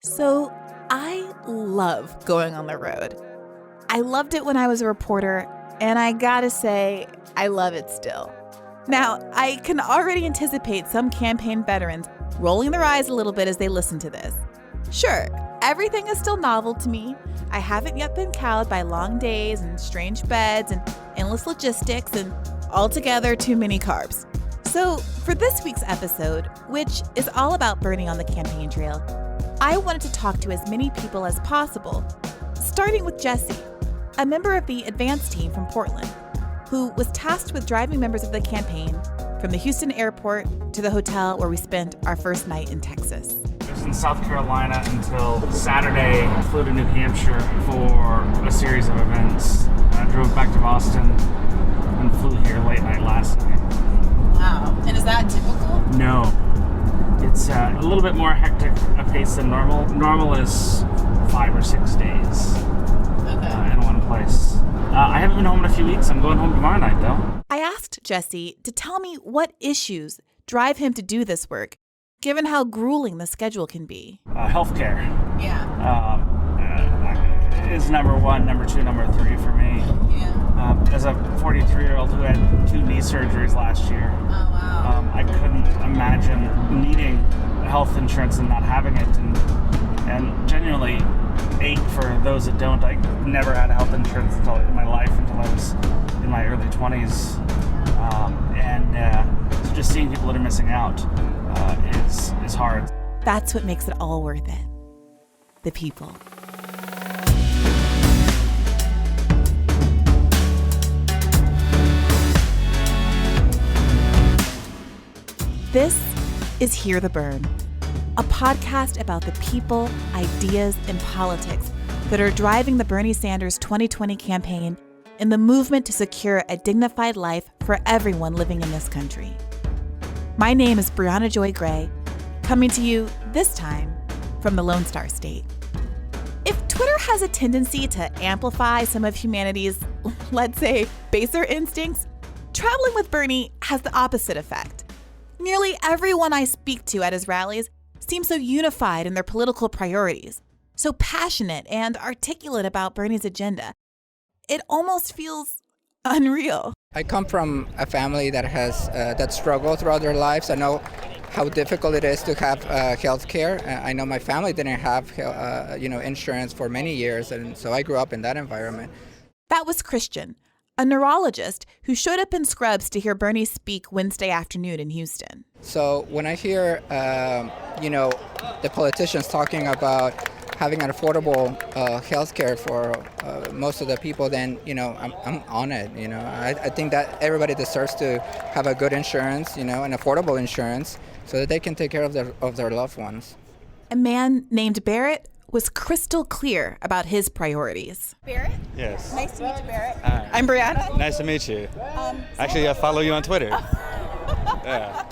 So I love going on the road. I loved it when I was a reporter, and I gotta say, I love it still. Now, I can already anticipate some campaign veterans rolling their eyes a little bit as they listen to this. Sure, everything is still novel to me. I haven't yet been cowed by long days and strange beds and endless logistics and altogether too many carbs. So for this week's episode, which is all about Bernie on the campaign trail, I wanted to talk to as many people as possible, starting with Jesse, a member of the advance team from Portland, who was tasked with driving members of the campaign from the Houston airport to the hotel where we spent our first night in Texas. I was in South Carolina until Saturday. I flew to New Hampshire for a series of events. I drove back to Boston and flew here late night last night. Wow. And is that typical? No. It's a little bit more hectic a pace than normal. Normal is 5 or 6 days in one place. I haven't been home in a few weeks. I'm going home tomorrow night, though. I asked Jesse to tell me what issues drive him to do this work, given how grueling the schedule can be. Healthcare. Yeah. Is number one, number two, number three for me. Yeah. As a 43-year-old who had 2 knee surgeries last year, Oh, wow. I couldn't imagine needing health insurance and not having it, and genuinely ache for those that don't. I never had health insurance until I was in my early 20s, so just seeing people that are missing out is hard. That's what makes it all worth it. The people. This is Hear the Bern, a podcast about the people, ideas, and politics that are driving the Bernie Sanders 2020 campaign and the movement to secure a dignified life for everyone living in this country. My name is Briahna Joy Gray, coming to you this time from the Lone Star State. If Twitter has a tendency to amplify some of humanity's, let's say, baser instincts, traveling with Bernie has the opposite effect. Nearly everyone I speak to at his rallies seems so unified in their political priorities, so passionate and articulate about Bernie's agenda. It almost feels unreal. I come from a family that has that struggled throughout their lives. I know how difficult it is to have health care. I know my family didn't have insurance for many years, and so I grew up in that environment. That was Christian, a neurologist who showed up in scrubs to hear Bernie speak Wednesday afternoon in Houston. So when I hear, the politicians talking about having an affordable health care for most of the people, then, I'm on it. I think that everybody deserves to have a good insurance, an affordable insurance, so that they can take care of their loved ones. A man named Barrett was crystal clear about his priorities. Barrett? Yes. Nice to meet you, Barrett. Hi. I'm Briahna. Nice to meet you. Actually, I follow you on Twitter. Yeah.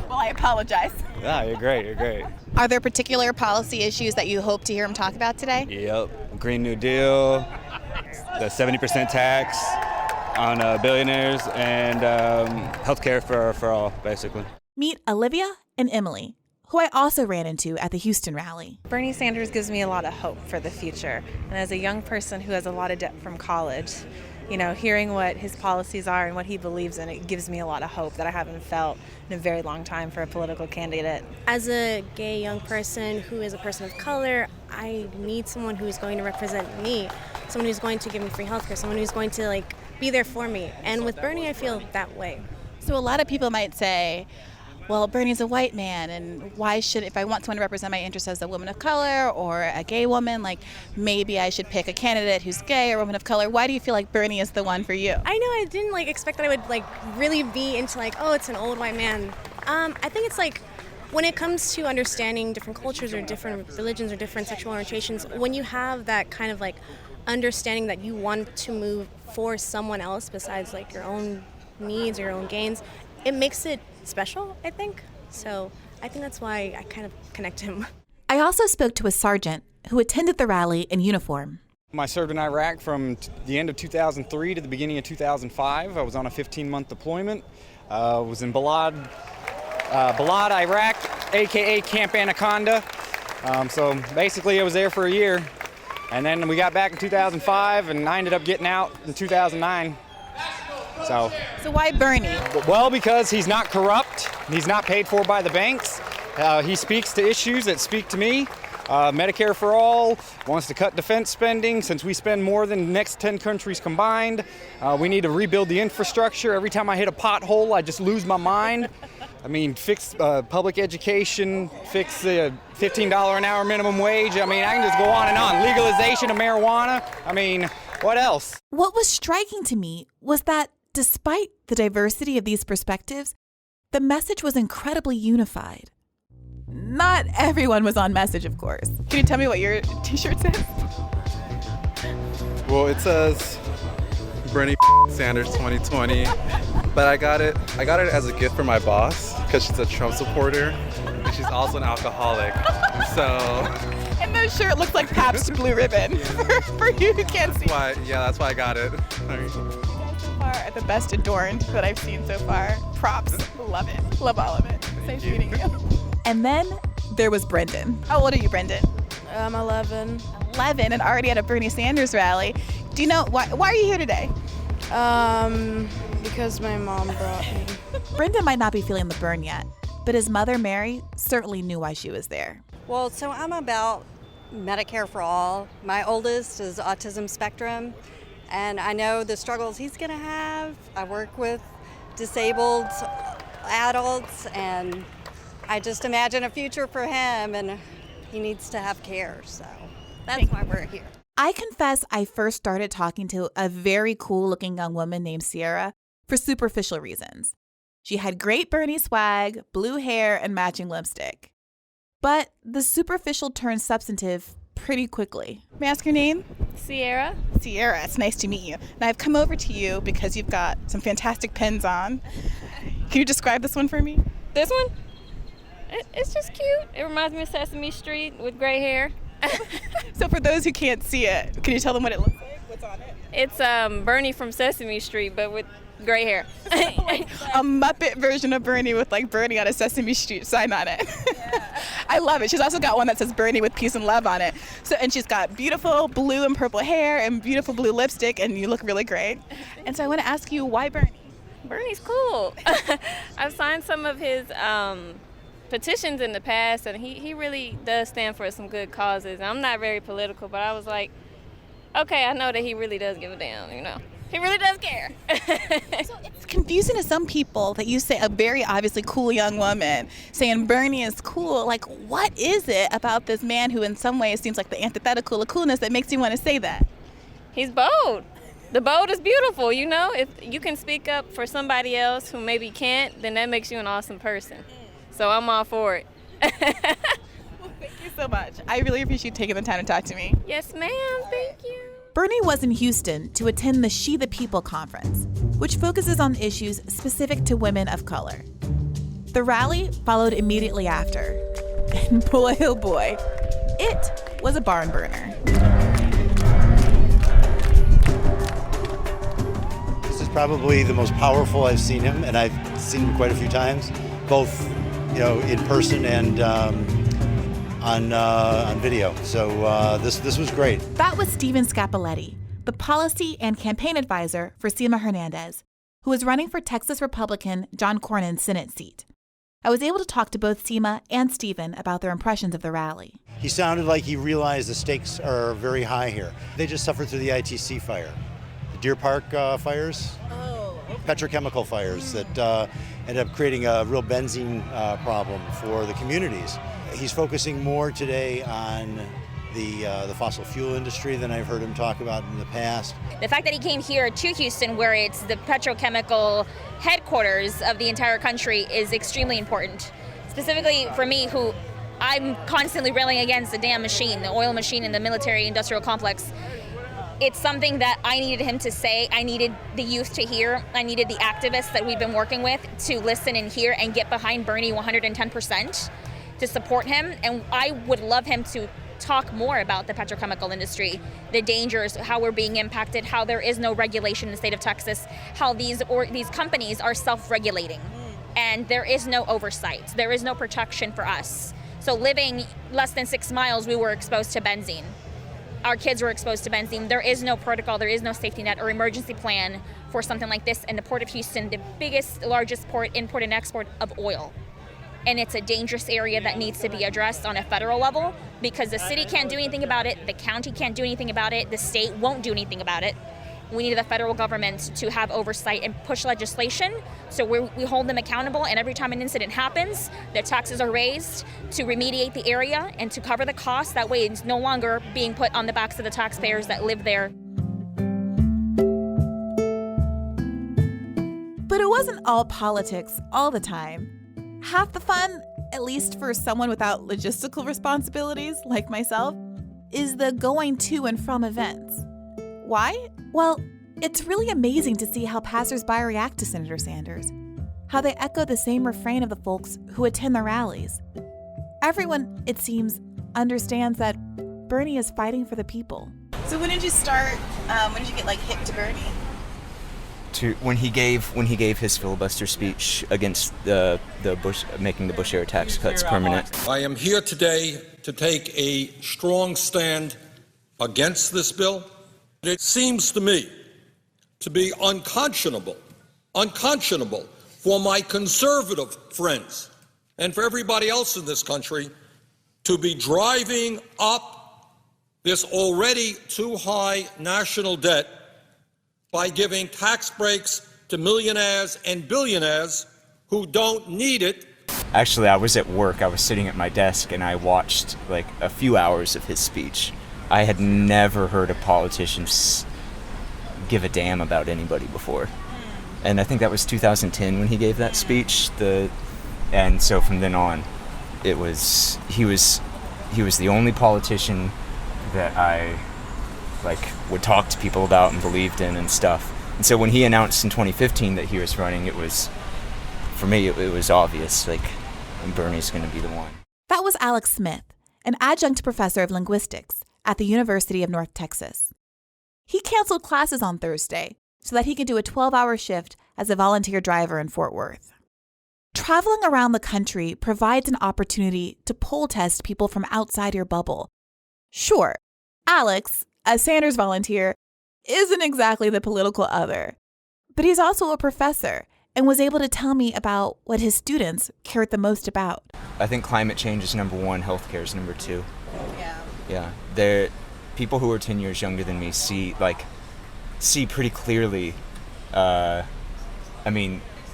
Well, I apologize. Yeah, you're great. Are there particular policy issues that you hope to hear him talk about today? Yep. Green New Deal, the 70% tax on billionaires, and healthcare for all, basically. Meet Olivia and Emily, who I also ran into at the Houston rally. Bernie Sanders gives me a lot of hope for the future. And as a young person who has a lot of debt from college, hearing what his policies are and what he believes in, it gives me a lot of hope that I haven't felt in a very long time for a political candidate. As a gay young person who is a person of color, I need someone who's going to represent me, someone who's going to give me free healthcare, someone who's going to be there for me. And with Bernie, I feel that way. So a lot of people might say, well, Bernie's a white man, and if I want someone to represent my interests as a woman of color or a gay woman, maybe I should pick a candidate who's gay or woman of color. Why do you feel like Bernie is the one for you? I know I didn't expect that I would really be into it's an old white man. I think it's when it comes to understanding different cultures or different religions or different sexual orientations, when you have that kind of understanding that you want to move for someone else besides your own needs or your own gains, it makes it special, I think. So I think that's why I kind of connect him. I also spoke to a sergeant who attended the rally in uniform. I served in Iraq from the end of 2003 to the beginning of 2005. I was on a 15-month deployment. Was in Balad, Iraq, a.k.a. Camp Anaconda. So basically I was there for a year, and then we got back in 2005, and I ended up getting out in 2009. So why Bernie? Well, because he's not corrupt, he's not paid for by the banks, he speaks to issues that speak to me. Medicare for all, wants to cut defense spending since we spend more than the next 10 countries combined. We need to rebuild the infrastructure. Every time I hit a pothole, I just lose my mind. I mean, fix public education, fix the $15 an hour minimum wage. I mean, I can just go on and on. Legalization of marijuana. I mean, what else? What was striking to me was that despite the diversity of these perspectives, the message was incredibly unified. Not everyone was on message, of course. Can you tell me what your t-shirt says? Well, it says Bernie Sanders 2020, but I got it as a gift from my boss because she's a Trump supporter and she's also an alcoholic. So And the shirt looks like Pabst Blue Ribbon for you who can't see. That's why I got it. So far are the best adorned that I've seen so far. Props. Love it. Love all of it. Nice meeting you. And then there was Brendan. How old are you, Brendan? I'm 11. 11 and already at a Bernie Sanders rally. Do you know why are you here today? Because my mom brought me. Brendan might not be feeling the burn yet, but his mother, Mary, certainly knew why she was there. Well, so I'm about Medicare for all. My oldest is autism spectrum, and I know the struggles he's going to have. I work with disabled adults, and I just imagine a future for him, and he needs to have care, so that's why we're here. I confess I first started talking to a very cool-looking young woman named Sierra for superficial reasons. She had great Bernie swag, blue hair, and matching lipstick. But the superficial turned substantive pretty quickly. May I ask your name? Sierra. Sierra, it's nice to meet you. Now I've come over to you because you've got some fantastic pins on. Can you describe this one for me? This one? It's just cute. It reminds me of Sesame Street with gray hair. So for those who can't see it, can you tell them what it looks like? What's on it? It's Bernie from Sesame Street, but with gray hair. A Muppet version of Bernie with like Bernie on a Sesame Street sign on it. Yeah. I love it. She's also got one that says Bernie with peace and love on it. And she's got beautiful blue and purple hair and beautiful blue lipstick, and you look really great. And so I want to ask you, why Bernie? Bernie's cool. I've signed some of his petitions in the past, and he really does stand for some good causes. I'm not very political, but I was like, okay, I know that he really does give a damn, you know. He really does care. So it's confusing to some people that you say a very obviously cool young woman saying Bernie is cool. Like, what is it about this man who in some ways seems like the antithetical of coolness that makes you want to say that? He's bold. The bold is beautiful, you know. If you can speak up for somebody else who maybe can't, then that makes you an awesome person. So I'm all for it. Well, thank you so much. I really appreciate you taking the time to talk to me. Yes, ma'am. Thank you. Bernie was in Houston to attend the She the People conference, which focuses on issues specific to women of color. The rally followed immediately after. And boy, oh boy, it was a barn burner. This is probably the most powerful I've seen him, and I've seen him quite a few times, both, in person and on video. So this was great. That was Stephen Scapoletti, the policy and campaign advisor for Sima Hernandez, who was running for Texas Republican John Cornyn's Senate seat. I was able to talk to both Sima and Stephen about their impressions of the rally. He sounded like he realized the stakes are very high here. They just suffered through the ITC fire, the Deer Park fires, petrochemical fires that ended up creating a real benzene problem for the communities. He's focusing more today on the fossil fuel industry than I've heard him talk about in the past. The fact that he came here to Houston, where it's the petrochemical headquarters of the entire country, is extremely important. Specifically for me, who I'm constantly railing against the damn machine, the oil machine in the military-industrial complex. It's something that I needed him to say. I needed the youth to hear. I needed the activists that we've been working with to listen and hear and get behind Bernie 110% to support him. And I would love him to talk more about the petrochemical industry, the dangers, how we're being impacted, how there is no regulation in the state of Texas, how these companies are self-regulating, and there is no oversight. There is no protection for us. So living less than 6 miles, we were exposed to benzene. Our kids were exposed to benzene. There is no protocol, there is no safety net or emergency plan for something like this in the Port of Houston, the biggest, largest port, import and export of oil. And it's a dangerous area that needs to be addressed on a federal level because the city can't do anything about it, the county can't do anything about it, the state won't do anything about it. We need the federal government to have oversight and push legislation so we hold them accountable, and every time an incident happens, their taxes are raised to remediate the area and to cover the cost. That way it's no longer being put on the backs of the taxpayers that live there. But it wasn't all politics all the time. Half the fun, at least for someone without logistical responsibilities like myself, is the going to and from events. Why? Well, it's really amazing to see how passersby react to Senator Sanders, how they echo the same refrain of the folks who attend the rallies. Everyone, it seems, understands that Bernie is fighting for the people. So when did you start, when did you get hip to Bernie? When he gave his filibuster speech against the Bush, making the Bush era tax cuts permanent. I am here today to take a strong stand against this bill. It seems to me to be unconscionable for my conservative friends and for everybody else in this country to be driving up this already too high national debt by giving tax breaks to millionaires and billionaires who don't need it. Actually, I was at work. I was sitting at my desk and I watched a few hours of his speech. I had never heard a politician give a damn about anybody before. And I think that was 2010 when he gave that speech. And so from then on, he was the only politician that I would talk to people about and believed in and stuff. And so when he announced in 2015 that he was running, for me, it was obvious, Bernie's going to be the one. That was Alex Smith, an adjunct professor of linguistics at the University of North Texas. He canceled classes on Thursday so that he could do a 12-hour shift as a volunteer driver in Fort Worth. Traveling around the country provides an opportunity to poll test people from outside your bubble. Sure, Alex, a Sanders volunteer, isn't exactly the political other, but he's also a professor and was able to tell me about what his students cared the most about. I think climate change is number one, healthcare is number two. Yeah. People who are 10 years younger than me see pretty clearly, not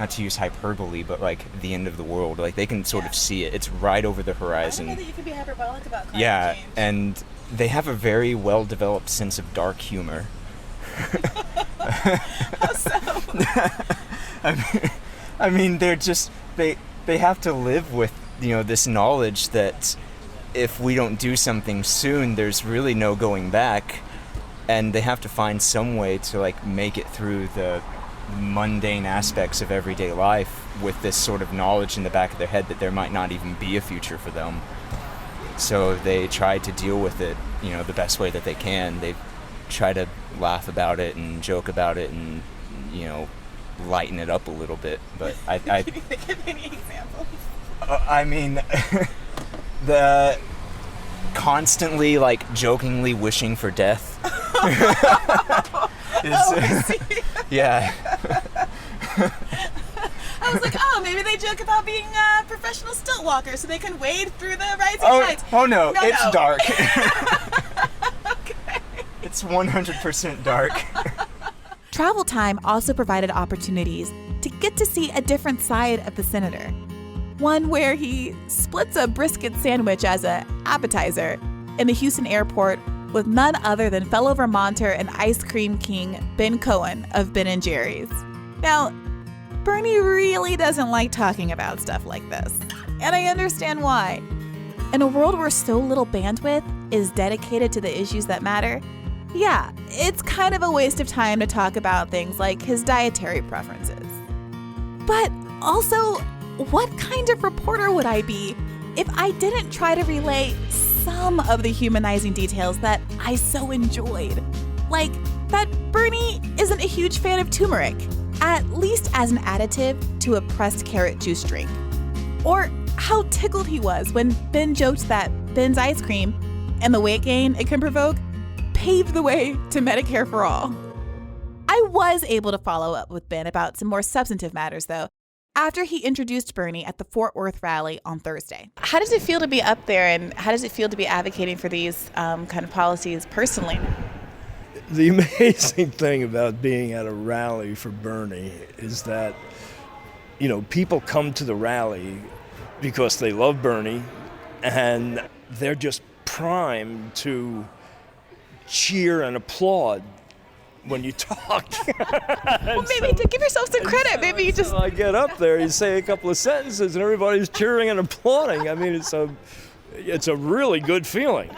to use hyperbole, but the end of the world. They can sort of see it. It's right over the horizon. I didn't know that you could be hyperbolic about climate change. And they have a very well-developed sense of dark humor. How so? They're just, they have to live with, this knowledge that if we don't do something soon, there's really no going back. And they have to find some way to make it through the mundane aspects of everyday life with this sort of knowledge in the back of their head that there might not even be a future for them. So they try to deal with it, the best way that they can. They try to laugh about it and joke about it and, lighten it up a little bit. But Give any examples? The constantly jokingly wishing for death. I see. Yeah. I was like, maybe they joke about being professional stilt walkers so they can wade through the rising tides. Oh no, it's dark. Okay. It's 100% dark. Travel time also provided opportunities to get to see a different side of the senator. One where he splits a brisket sandwich as an appetizer in the Houston airport with none other than fellow Vermonter and ice cream king Ben Cohen of Ben & Jerry's. Now, Bernie really doesn't like talking about stuff like this, and I understand why. In a world where so little bandwidth is dedicated to the issues that matter, yeah, it's kind of a waste of time to talk about things like his dietary preferences. But also, what kind of reporter would I be if I didn't try to relay some of the humanizing details that I so enjoyed? Like that Bernie isn't a huge fan of turmeric, at least as an additive to a pressed carrot juice drink. Or how tickled he was when Ben joked that Ben's ice cream and the weight gain it can provoke paved the way to Medicare for all. I was able to follow up with Ben about some more substantive matters, though, after he introduced Bernie at the Fort Worth rally on Thursday. How does it feel to be up there, and how does it feel to be advocating for these kind of policies personally? The amazing thing about being at a rally for Bernie is that, you know, people come to the rally because they love Bernie, and they're just primed to cheer and applaud when you talk. Well, maybe to give yourself some credit. Maybe you just... So I get up there, you say a couple of sentences, and everybody's cheering and applauding. I mean, it's a really good feeling.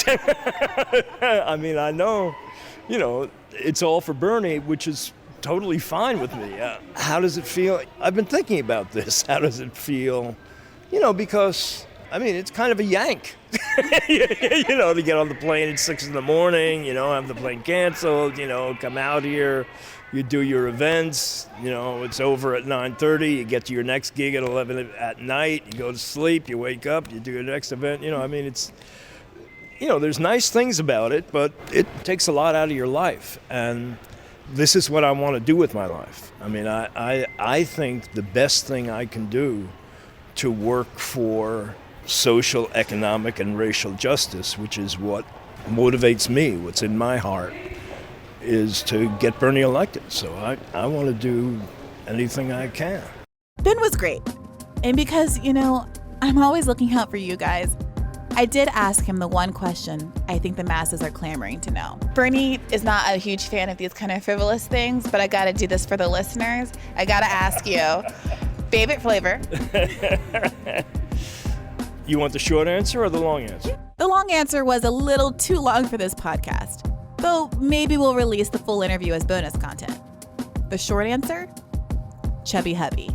I mean, I know, you know, it's all for Bernie, which is totally fine with me. How does it feel? I've been thinking about this. How does it feel? You know, because, I mean, it's kind of a yank, you know, to get on the plane at 6 a.m, you know, have the plane canceled, you know, come out here, you do your events, you know, it's over at 9:30, you get to your next gig at 11 at night, you go to sleep, you wake up, you do your next event, you know, I mean, it's, you know, there's nice things about it, but it takes a lot out of your life, and this is what I want to do with my life. I mean, I think the best thing I can do to work for social, economic, and racial justice, which is what motivates me, what's in my heart, is to get Bernie elected. So I want to do anything I can. Ben was great. And because, you know, I'm always looking out for you guys, I did ask him the one question I think the masses are clamoring to know. Bernie is not a huge fan of these kind of frivolous things, but I gotta do this for the listeners. I gotta ask you, favorite flavor? You want the short answer or the long answer? The long answer was a little too long for this podcast, though maybe we'll release the full interview as bonus content. The short answer? Chubby hubby.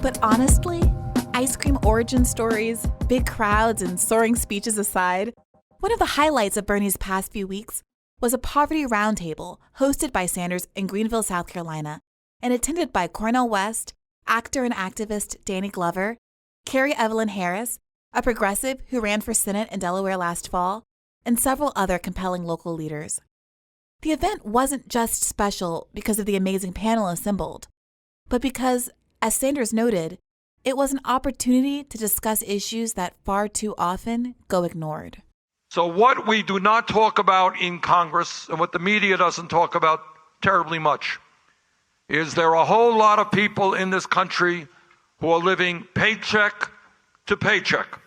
But honestly, ice cream origin stories, big crowds, and soaring speeches aside, one of the highlights of Bernie's past few weeks was a poverty roundtable hosted by Sanders in Greenville, South Carolina, and attended by Cornel West, actor and activist Danny Glover, Kerri Evelyn Harris, a progressive who ran for Senate in Delaware last fall, and several other compelling local leaders. The event wasn't just special because of the amazing panel assembled, but because, as Sanders noted, it was an opportunity to discuss issues that far too often go ignored. So what we do not talk about in Congress, and what the media doesn't talk about terribly much, is there are a whole lot of people in this country who are living paycheck to paycheck,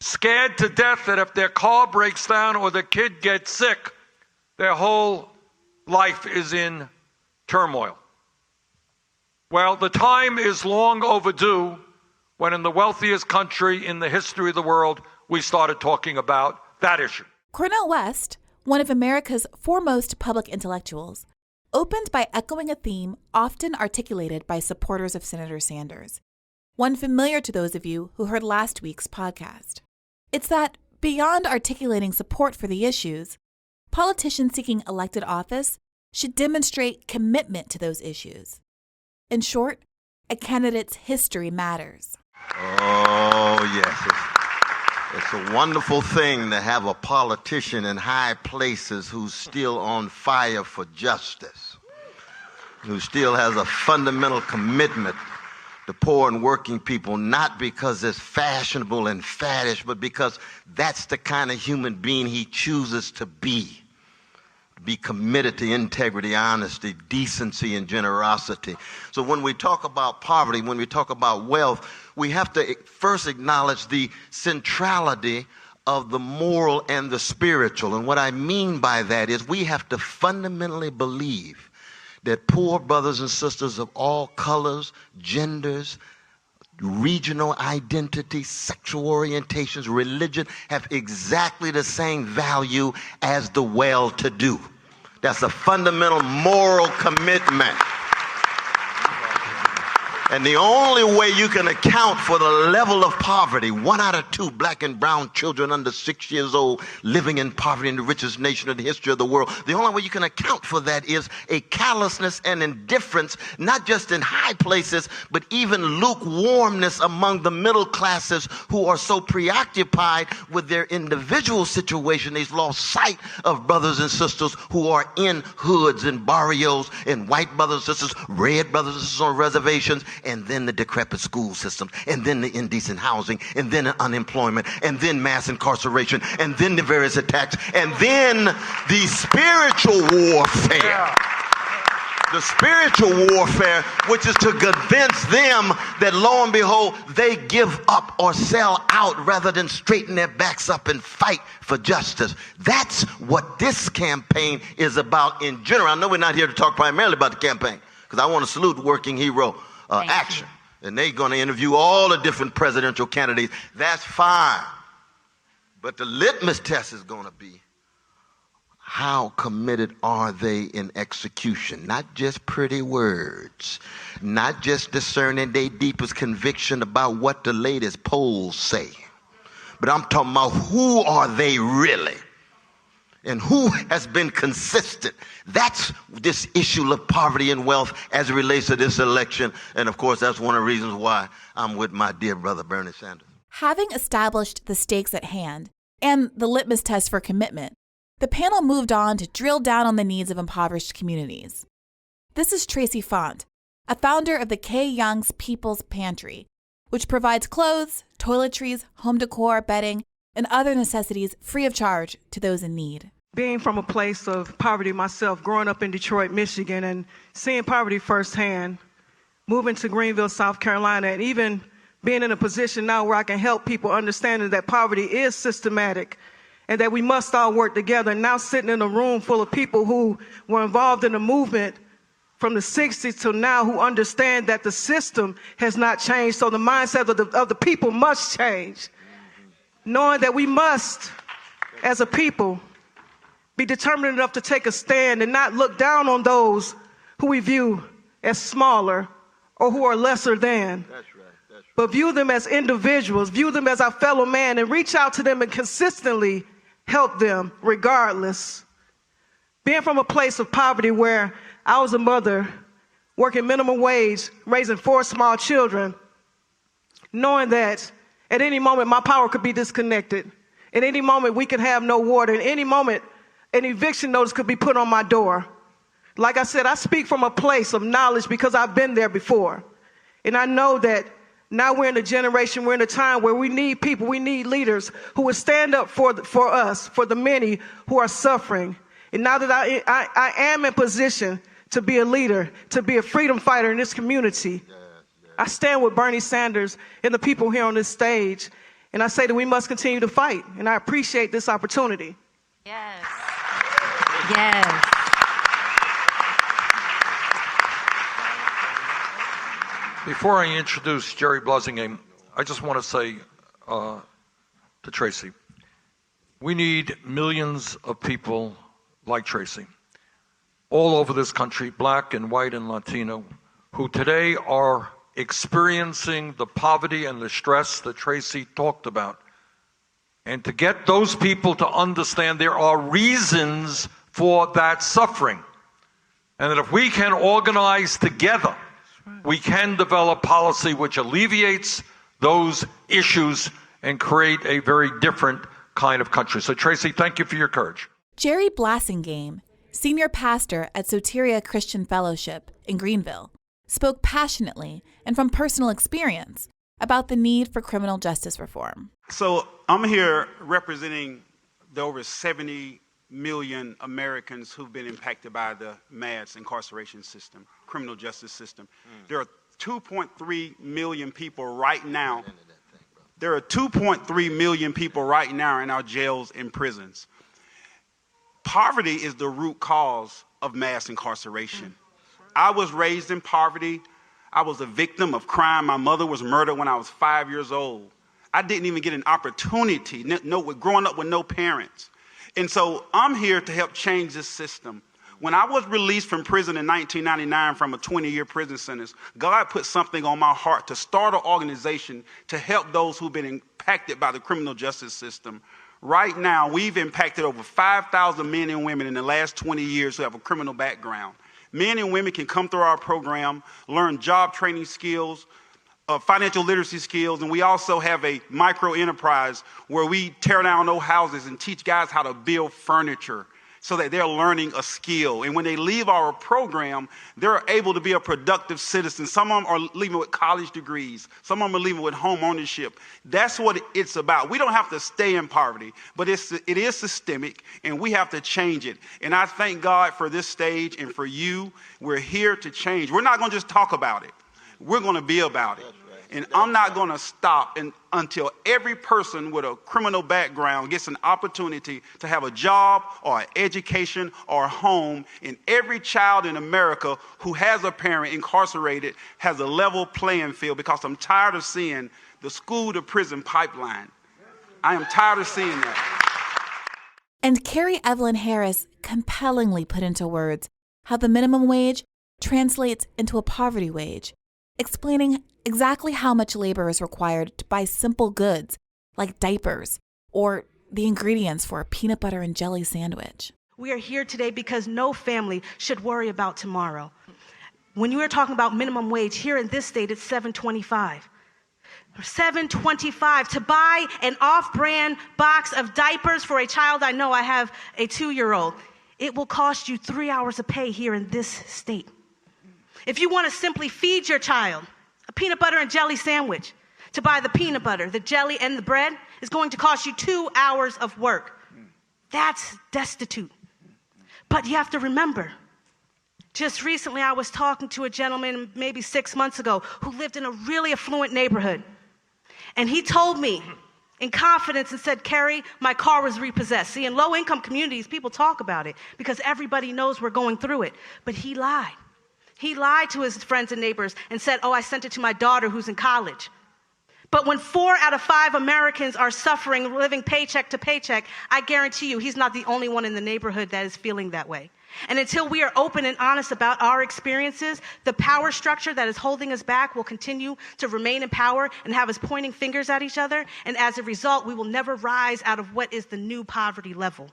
scared to death that if their car breaks down or their kid gets sick, their whole life is in turmoil. Well, the time is long overdue when in the wealthiest country in the history of the world, we started talking about that issue. Cornel West, one of America's foremost public intellectuals, opened by echoing a theme often articulated by supporters of Senator Sanders, one familiar to those of you who heard last week's podcast. It's that, beyond articulating support for the issues, politicians seeking elected office should demonstrate commitment to those issues. In short, a candidate's history matters. Oh, yes. It's a wonderful thing to have a politician in high places who's still on fire for justice, who still has a fundamental commitment to poor and working people, not because it's fashionable and faddish, but because that's the kind of human being he chooses to be committed to integrity, honesty, decency, and generosity. So when we talk about poverty, when we talk about wealth, we have to first acknowledge the centrality of the moral and the spiritual. And what I mean by that is we have to fundamentally believe that poor brothers and sisters of all colors, genders, regional identities, sexual orientations, religion have exactly the same value as the well-to-do. That's a fundamental moral commitment. And the only way you can account for the level of poverty, 1 out of 2 black and brown children under 6 years old living in poverty in the richest nation in the history of the world, the only way you can account for that is a callousness and indifference, not just in high places, but even lukewarmness among the middle classes who are so preoccupied with their individual situation, they've lost sight of brothers and sisters who are in hoods and barrios, and white brothers and sisters, red brothers and sisters on reservations, and then the decrepit school systems, and then the indecent housing, and then the unemployment, and then mass incarceration, and then the various attacks, and then the spiritual warfare. The spiritual warfare, which is to convince them that, lo and behold, they give up or sell out rather than straighten their backs up and fight for justice. That's what this campaign is about in general. I know we're not here to talk primarily about the campaign, because I want to salute Working Hero Action. And they're going to interview all the different presidential candidates. That's fine. But the litmus test is going to be, how committed are they in execution? Not just pretty words, not just discerning their deepest conviction about what the latest polls say, but I'm talking about who are they really? And who has been consistent? That's this issue of poverty and wealth as it relates to this election. And of course, that's one of the reasons why I'm with my dear brother, Bernie Sanders. Having established the stakes at hand and the litmus test for commitment, the panel moved on to drill down on the needs of impoverished communities. This is Tracy Font, a founder of the K. Young's People's Pantry, which provides clothes, toiletries, home decor, bedding, and other necessities free of charge to those in need. Being from a place of poverty myself, growing up in Detroit, Michigan, and seeing poverty firsthand, moving to Greenville, South Carolina, and even being in a position now where I can help people understanding that poverty is systematic and that we must all work together. And now sitting in a room full of people who were involved in the movement from the 60s till now, who understand that the system has not changed, so the mindset of the people must change. Knowing that we must, as a people, be determined enough to take a stand and not look down on those who we view as smaller or who are lesser than. That's right. But view them as individuals, view them as our fellow man, and reach out to them and consistently help them regardless. Being from a place of poverty where I was a mother working minimum wage, raising 4 small children, knowing that at any moment my power could be disconnected. At any moment we could have no water. At any moment an eviction notice could be put on my door. Like I said, I speak from a place of knowledge because I've been there before. And I know that now we're in a generation, we're in a time where we need people, we need leaders who will stand up for us, for the many who are suffering. And now that I am in position to be a leader, to be a freedom fighter in this community, I stand with Bernie Sanders and the people here on this stage. And I say that we must continue to fight. And I appreciate this opportunity. Yes. Yes. Before I introduce Jerry Blussingame, I just want to say to Tracy, we need millions of people like Tracy all over this country, black and white and Latino, who today are experiencing the poverty and the stress that Tracy talked about. And to get those people to understand there are reasons for that suffering. And that if we can organize together, we can develop policy which alleviates those issues and create a very different kind of country. So Tracy, thank you for your courage. Jerry Blussingame, senior pastor at Soteria Christian Fellowship in Greenville, spoke passionately and from personal experience about the need for criminal justice reform. So I'm here representing the over 70 million Americans who've been impacted by the mass incarceration system, criminal justice system. There are 2.3 million people right now. There are 2.3 million people right now in our jails and prisons. Poverty is the root cause of mass incarceration. I was raised in poverty. I was a victim of crime. My mother was murdered when I was 5 years old. I didn't even get an opportunity, growing up with no parents. And so I'm here to help change this system. When I was released from prison in 1999 from a 20-year prison sentence, God put something on my heart to start an organization to help those who've been impacted by the criminal justice system. Right now, we've impacted over 5,000 men and women in the last 20 years who have a criminal background. Men and women can come through our program, learn job training skills, financial literacy skills, and we also have a micro enterprise where we tear down old houses and teach guys how to build furniture so that they're learning a skill. And when they leave our program, they're able to be a productive citizen. Some of them are leaving with college degrees. Some of them are leaving with home ownership. That's what it's about. We don't have to stay in poverty, but it is systemic, and we have to change it. And I thank God for this stage and for you. We're here to change. We're not going to just talk about it. We're going to be about it. And I'm not going to stop until every person with a criminal background gets an opportunity to have a job or an education or a home. And every child in America who has a parent incarcerated has a level playing field, because I'm tired of seeing the school to prison pipeline. I am tired of seeing that. And Kerri Evelyn Harris compellingly put into words how the minimum wage translates into a poverty wage, explaining exactly how much labor is required to buy simple goods like diapers or the ingredients for a peanut butter and jelly sandwich. We are here today because no family should worry about tomorrow. When you are talking about minimum wage, here in this state, it's $7.25. $7.25 to buy an off-brand box of diapers for a child. I know I have a 2-year-old. It will cost you 3 hours of pay here in this state. If you want to simply feed your child a peanut butter and jelly sandwich, to buy the peanut butter, the jelly, and the bread is going to cost you 2 hours of work. That's destitute. But you have to remember, just recently I was talking to a gentleman maybe 6 months ago who lived in a really affluent neighborhood. And he told me in confidence and said, Kerri, my car was repossessed. See, in low-income communities, people talk about it because everybody knows we're going through it. But he lied. He lied to his friends and neighbors and said, oh, I sent it to my daughter who's in college. But when 4 out of 5 Americans are suffering, living paycheck to paycheck, I guarantee you he's not the only one in the neighborhood that is feeling that way. And until we are open and honest about our experiences, the power structure that is holding us back will continue to remain in power and have us pointing fingers at each other. And as a result, we will never rise out of what is the new poverty level.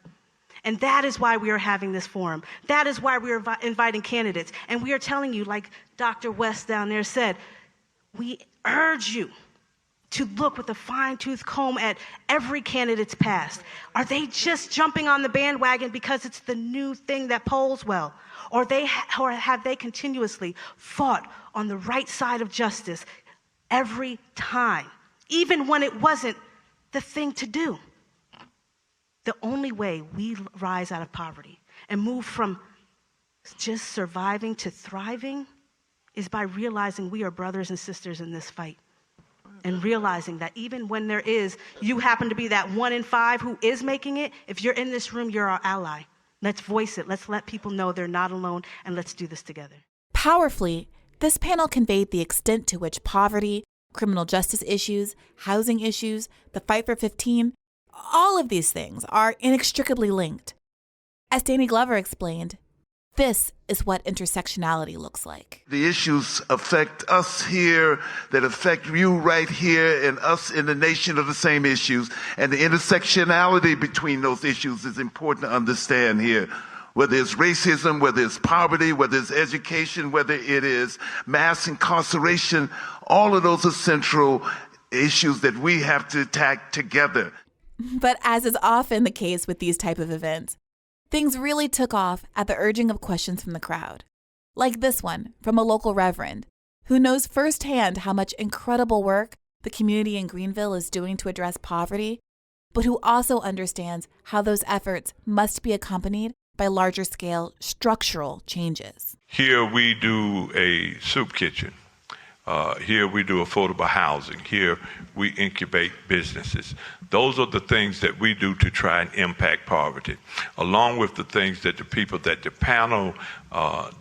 And that is why we are having this forum. That is why we are inviting candidates. And we are telling you, like Dr. West down there said, we urge you to look with a fine-tooth comb at every candidate's past. Are they just jumping on the bandwagon because it's the new thing that polls well? Or have they continuously fought on the right side of justice every time, even when it wasn't the thing to do? The only way we rise out of poverty and move from just surviving to thriving is by realizing we are brothers and sisters in this fight. And realizing that even when you happen to be that 1 in 5 who is making it, if you're in this room, you're our ally. Let's voice it. Let's let people know they're not alone, and let's do this together. Powerfully, this panel conveyed the extent to which poverty, criminal justice issues, housing issues, the fight for 15, all of these things are inextricably linked. As Danny Glover explained, this is what intersectionality looks like. The issues affect us here, that affect you right here, and us in the nation are the same issues. And the intersectionality between those issues is important to understand here. Whether it's racism, whether it's poverty, whether it's education, whether it is mass incarceration, all of those are central issues that we have to attack together. But as is often the case with these type of events, things really took off at the urging of questions from the crowd. Like this one from a local reverend who knows firsthand how much incredible work the community in Greenville is doing to address poverty, but who also understands how those efforts must be accompanied by larger scale structural changes. Here we do a soup kitchen. Here we do affordable housing. Here we incubate businesses. Those are the things that we do to try and impact poverty, along with the things that the panel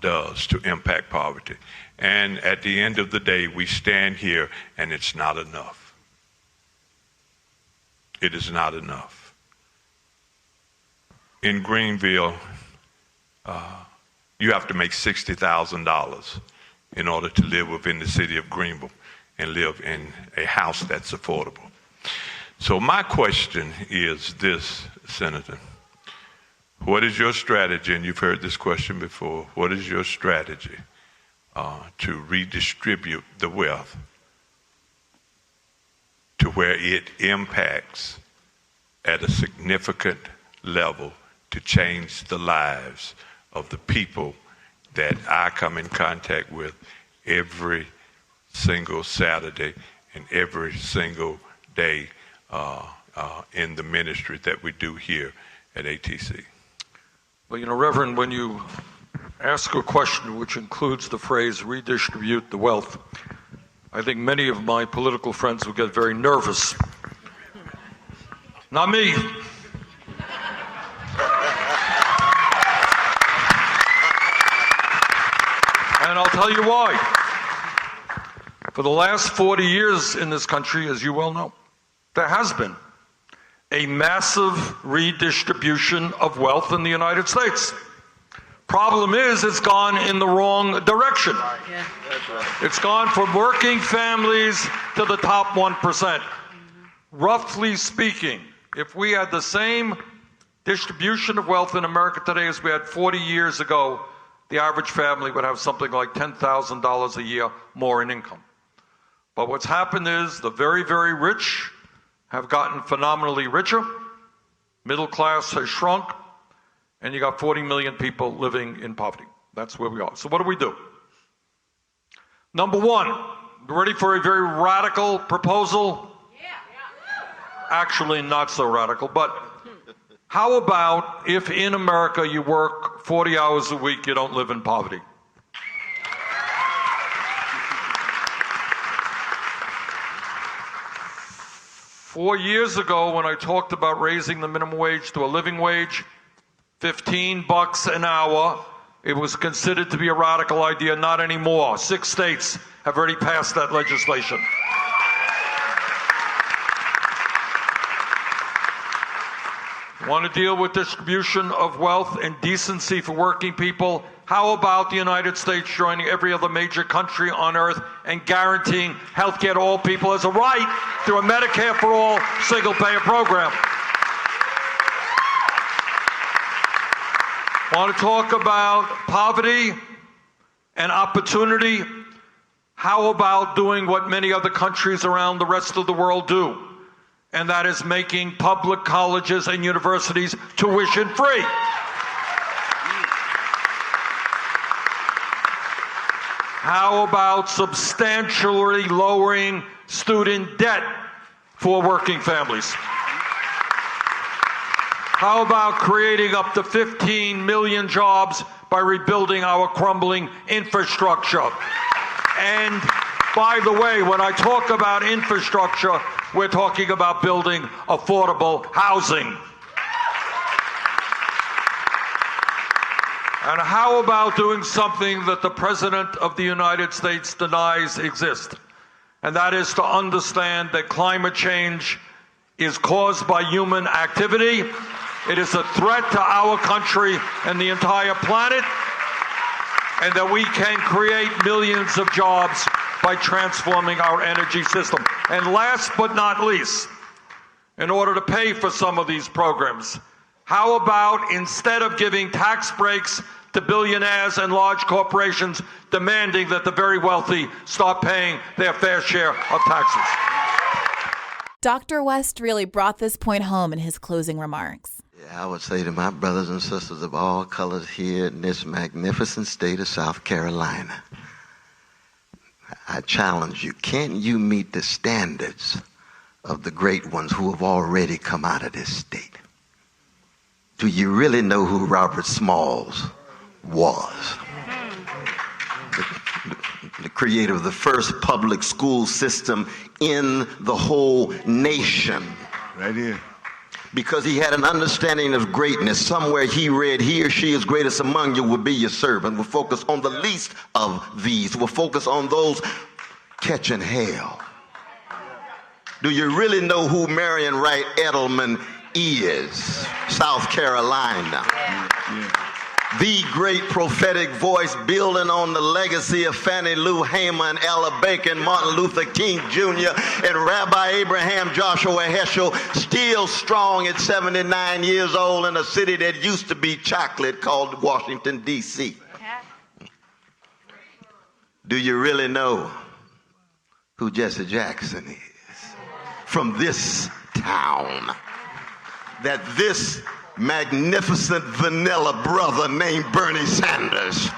does to impact poverty. And at the end of the day, we stand here and it's not enough. It is not enough. In Greenville, you have to make $60,000 in order to live within the city of Greenville and live in a house that's affordable. So my question is this, Senator. What is your strategy, and you've heard this question before, what is your strategy to redistribute the wealth to where it impacts at a significant level to change the lives of the people that I come in contact with every single Saturday and every single day in the ministry that we do here at ATC? Well, Reverend, when you ask a question which includes the phrase redistribute the wealth, I think many of my political friends will get very nervous. Not me. And I'll tell you why. For the last 40 years in this country, as you well know, there has been a massive redistribution of wealth in the United States. Problem is, it's gone in the wrong direction. Yeah. It's gone from working families to the top 1%. Roughly speaking, if we had the same distribution of wealth in America today as we had 40 years ago, the average family would have something like $10,000 a year more in income. But what's happened is the very, very rich have gotten phenomenally richer, middle class has shrunk, and you got 40 million people living in poverty. That's where we are. So what do? Number one, you ready for a very radical proposal? Actually, not so radical, but how about if in America you work 40 hours a week, you don't live in poverty? Four years ago, when I talked about raising the minimum wage to a living wage, $15 an hour, it was considered to be a radical idea. Not anymore. 6 states have already passed that legislation. Want to deal with distribution of wealth and decency for working people? How about the United States joining every other major country on earth and guaranteeing health care to all people as a right through a Medicare for all single-payer program? Want to talk about poverty and opportunity? How about doing what many other countries around the rest of the world do? And that is making public colleges and universities tuition free. How about substantially lowering student debt for working families? How about creating up to 15 million jobs by rebuilding our crumbling infrastructure? And by the way, when I talk about infrastructure, we're talking about building affordable housing. And how about doing something that the President of the United States denies exists? And that is to understand that climate change is caused by human activity. It is a threat to our country and the entire planet, and that we can create millions of jobs by transforming our energy system. And last but not least, in order to pay for some of these programs, how about instead of giving tax breaks to billionaires and large corporations, demanding that the very wealthy start paying their fair share of taxes? Dr. West really brought this point home in his closing remarks. I would say to my brothers and sisters of all colors here in this magnificent state of South Carolina, I challenge you, can you meet the standards of the great ones who have already come out of this state? Do you really know who Robert Smalls was? The creator of the first public school system in the whole nation. Right here. Because he had an understanding of greatness. Somewhere he read, he or she is greatest among you will be your servant. We'll focus on the least of these. We'll focus on those catching hell. Do you really know who Marion Wright Edelman is? South Carolina. the great prophetic voice building on the legacy of Fannie Lou Hamer and Ella Baker and Martin Luther King Jr. and Rabbi Abraham Joshua Heschel, still strong at 79 years old in a city that used to be chocolate called Washington, D.C. Do you really know who Jesse Jackson is? From this town. That this magnificent vanilla brother named Bernie Sanders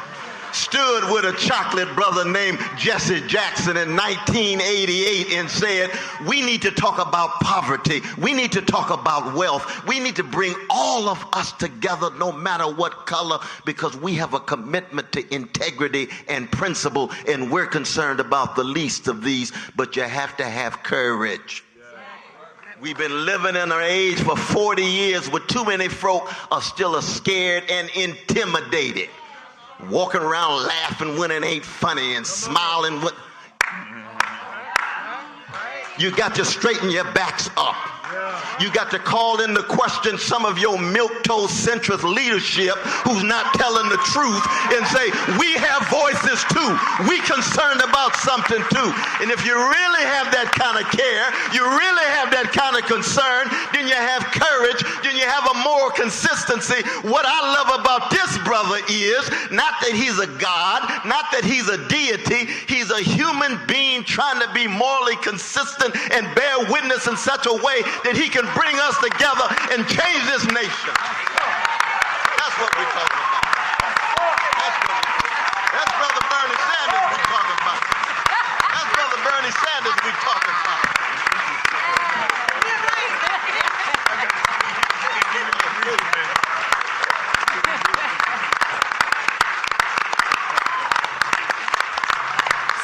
stood with a chocolate brother named Jesse Jackson in 1988 and said, we need to talk about poverty. We need to talk about wealth. We need to bring all of us together no matter what color, because we have a commitment to integrity and principle, and we're concerned about the least of these, but you have to have courage. We've been living in an age for 40 years where too many folk are still scared and intimidated. Walking around laughing when it ain't funny and smiling when... You got to straighten your backs up. You got to call into question some of your milquetoast centrist leadership who's not telling the truth and say, we have voices too. We concerned about something too. And if you really have that kind of care, you really have that kind of concern, then you have courage, then you have a moral consistency. What I love about this brother is not that he's a God, not that he's a deity, he's a human being trying to be morally consistent and bear witness in such a way that he can bring us together and change this nation. That's what we're talking about. That's Brother Bernie Sanders we're talking about. That's Brother Bernie Sanders we're talking about.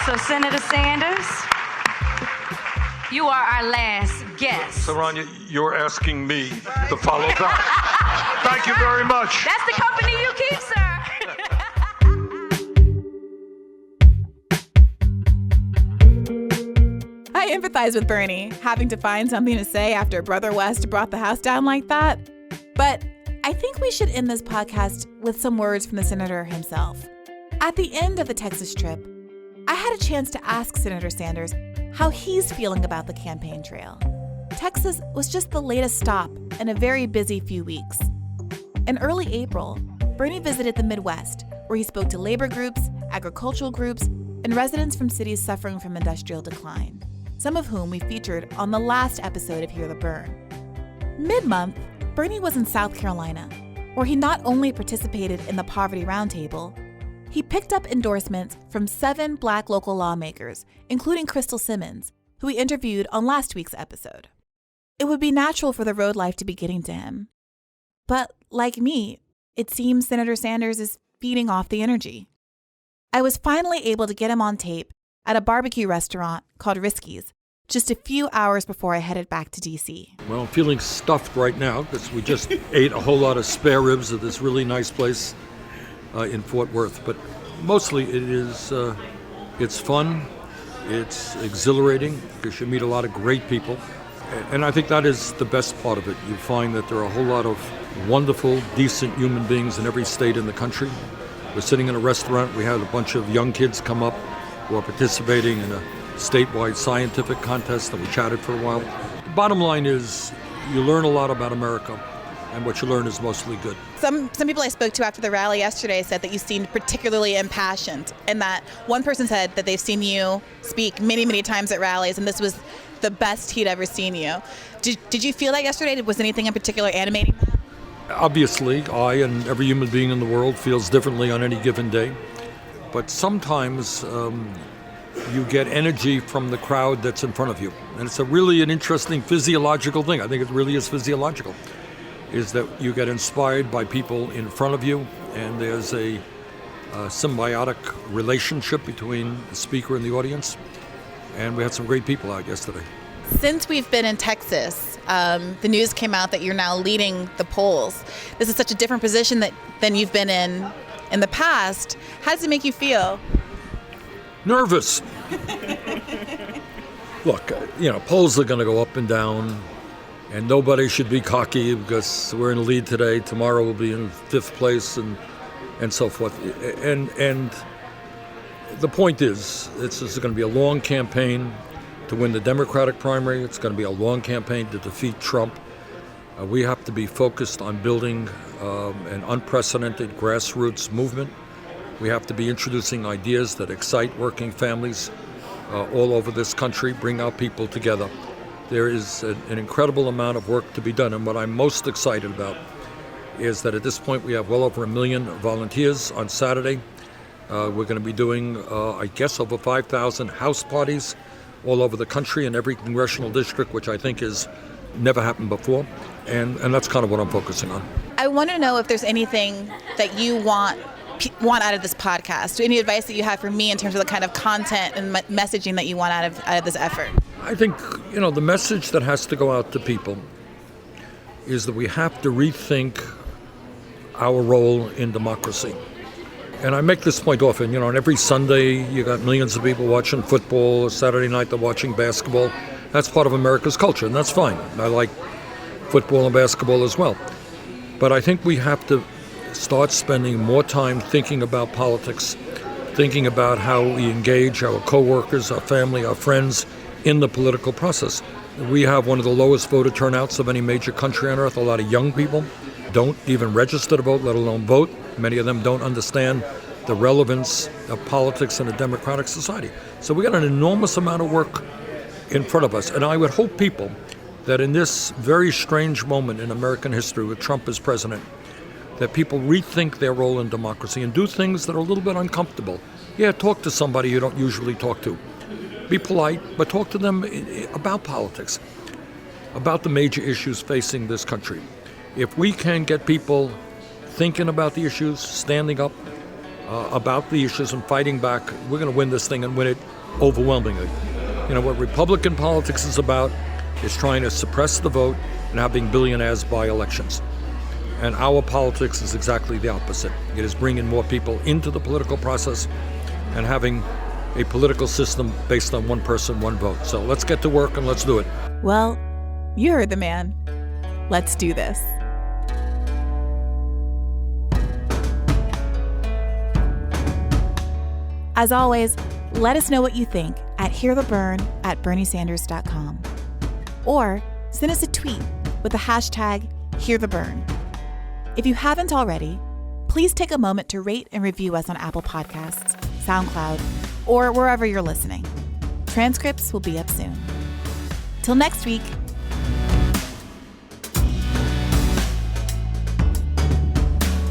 So, Senator Sanders, you are our last guest. So, Rania, you're asking me to follow that. Thank you very much. That's the company you keep, sir. I empathize with Bernie, having to find something to say after Brother West brought the house down like that. But I think we should end this podcast with some words from the senator himself. At the end of the Texas trip, I had a chance to ask Senator Sanders how he's feeling about the campaign trail. Texas was just the latest stop in a very busy few weeks. In early April, Bernie visited the Midwest, where he spoke to labor groups, agricultural groups, and residents from cities suffering from industrial decline, some of whom we featured on the last episode of Hear the Bern. Mid-month, Bernie was in South Carolina, where he not only participated in the Poverty Roundtable, he picked up endorsements from 7 Black local lawmakers, including Crystal Simmons, who he interviewed on last week's episode. It would be natural for the road life to be getting to him. But like me, it seems Senator Sanders is feeding off the energy. I was finally able to get him on tape at a barbecue restaurant called Risky's, just a few hours before I headed back to D.C. Well, I'm feeling stuffed right now because we just ate a whole lot of spare ribs at this really nice place in Fort Worth. But mostly it's fun, it's exhilarating because you meet a lot of great people. And I think that is the best part of it. You find that there are a whole lot of wonderful, decent human beings in every state in the country. We're sitting in a restaurant. We had a bunch of young kids come up who are participating in a statewide scientific contest, and we chatted for a while. The bottom line is you learn a lot about America, and what you learn is mostly good. Some people I spoke to after the rally yesterday said that you seemed particularly impassioned, and that one person said that they've seen you speak many, many times at rallies, and this was the best he'd ever seen you. Did you feel that yesterday? Was anything in particular animating that? Obviously, I and every human being in the world feels differently on any given day. But sometimes you get energy from the crowd that's in front of you. And it's an interesting physiological thing. I think it really is physiological, is that you get inspired by people in front of you, and there's a symbiotic relationship between the speaker and the audience. And we had some great people out yesterday. Since we've been in Texas, the news came out that you're now leading the polls. This is such a different position than you've been in the past. How does it make you feel? Nervous. Look, polls are going to go up and down, and nobody should be cocky because we're in the lead today. Tomorrow we'll be in 5th place, and and so forth. And the point is, this is going to be a long campaign to win the Democratic primary. It's going to be a long campaign to defeat Trump. We have to be focused on building an unprecedented grassroots movement. We have to be introducing ideas that excite working families all over this country, bring our people together. There is an incredible amount of work to be done, and what I'm most excited about is that at this point we have well over 1 million volunteers on Saturday. We're going to be doing, I guess, over 5,000 house parties all over the country in every congressional district, which I think has never happened before, and that's kind of what I'm focusing on. I want to know if there's anything that you want out of this podcast. Any advice that you have for me in terms of the kind of content and messaging that you want out of this effort? I think, the message that has to go out to people is that we have to rethink our role in democracy. And I make this point often, on every Sunday you got millions of people watching football, Saturday night they're watching basketball. That's part of America's culture, and that's fine. I like football and basketball as well. But I think we have to start spending more time thinking about politics, thinking about how we engage our coworkers, our family, our friends in the political process. We have one of the lowest voter turnouts of any major country on earth. A lot of young people don't even register to vote, let alone vote. Many of them don't understand the relevance of politics in a democratic society. So we got an enormous amount of work in front of us. And I would hope people that in this very strange moment in American history with Trump as president, that people rethink their role in democracy and do things that are a little bit uncomfortable. Yeah, talk to somebody you don't usually talk to. Be polite, but talk to them about politics, about the major issues facing this country. If we can get people thinking about the issues, standing up about the issues and fighting back, we're going to win this thing and win it overwhelmingly. What Republican politics is about is trying to suppress the vote and having billionaires buy elections. And our politics is exactly the opposite. It is bringing more people into the political process and having a political system based on one person, one vote. So let's get to work and let's do it. Well, you heard the man. Let's do this. As always, let us know what you think at hearthebern@berniesanders.com. Or send us a tweet with the hashtag #HearTheBern. If you haven't already, please take a moment to rate and review us on Apple Podcasts, SoundCloud, or wherever you're listening. Transcripts will be up soon. Till next week,